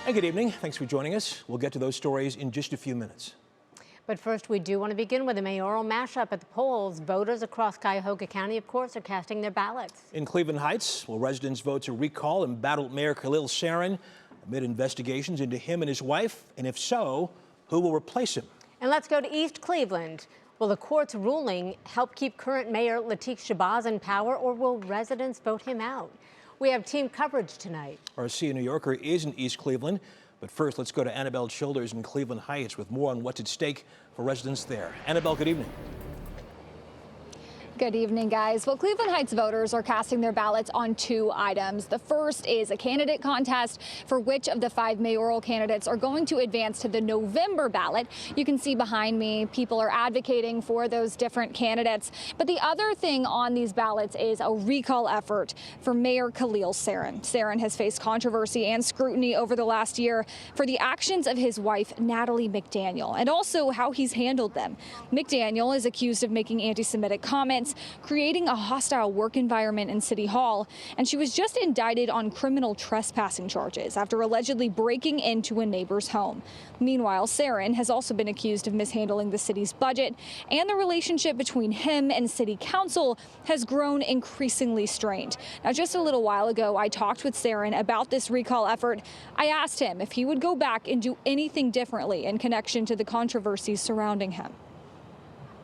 And good evening. Thanks for joining us. We'll get to those stories in just a few minutes. But first, we do want to begin with a mayoral mashup at the polls. Voters across Cuyahoga County, of course, are casting their ballots. In Cleveland Heights, will residents vote to recall embattled Mayor Kahlil Seren amid investigations into him and his wife? And if so, who will replace him? And let's go to East Cleveland. Will the court's ruling help keep current Mayor Lateef Shabazz in power, or will residents vote him out? We have team coverage tonight. Our New Yorker is in East Cleveland. But first, let's go to Annabelle Childers in Cleveland Heights with more on what's at stake for residents there. Annabelle, good evening. Good evening, guys. Well, Cleveland Heights voters are casting their ballots on two items. The first is a candidate contest for which of the 5 mayoral candidates are going to advance to the November ballot. You can see behind me, people are advocating for those different candidates. But the other thing on these ballots is a recall effort for Mayor Kahlil Seren. Seren has faced controversy and scrutiny over the last year for the actions of his wife, Natalie McDaniel, and also how he's handled them. McDaniel is accused of making anti-Semitic comments, creating a hostile work environment in City Hall, and she was just indicted on criminal trespassing charges after allegedly breaking into a neighbor's home. Meanwhile, Seren has also been accused of mishandling the city's budget, and the relationship between him and City Council has grown increasingly strained. Now, just a little while ago, I talked with Seren about this recall effort. I asked him if he would go back and do anything differently in connection to the controversies surrounding him.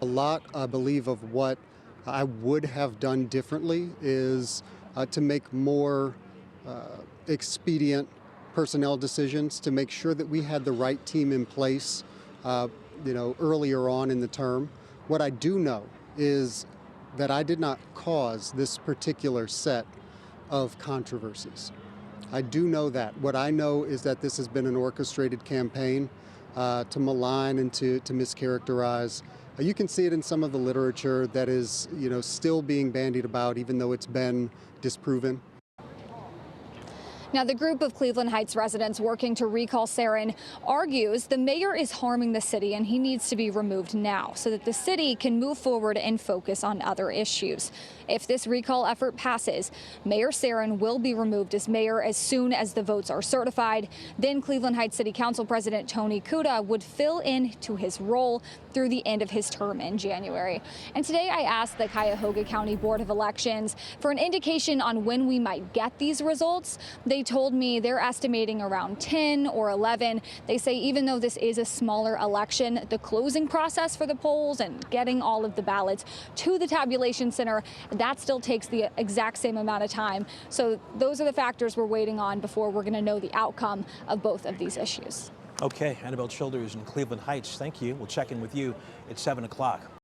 A lot, I believe, of what I would have done differently is to make more expedient personnel decisions, to make sure that we had the right team in place, earlier on in the term. What I do know is that I did not cause this particular set of controversies. I do know that. What I know is that this has been an orchestrated campaign to malign and to mischaracterize. You can see it in some of the literature that is, still being bandied about, even though it's been disproven. Now, the group of Cleveland Heights residents working to recall Seren argues the mayor is harming the city and he needs to be removed now so that the city can move forward and focus on other issues. If this recall effort passes, Mayor Seren will be removed as mayor as soon as the votes are certified. Then Cleveland Heights City Council President Tony Kuda would fill in to his role through the end of his term in January. And today I asked the Cuyahoga County Board of Elections for an indication on when we might get these results. They told me they're estimating around 10 or 11. They say even though this is a smaller election, the closing process for the polls and getting all of the ballots to the tabulation center, that still takes the exact same amount of time. So those are the factors we're waiting on before we're going to know the outcome of both of these issues. Okay, Annabelle Childers in Cleveland Heights, thank you. We'll check in with you at 7 o'clock.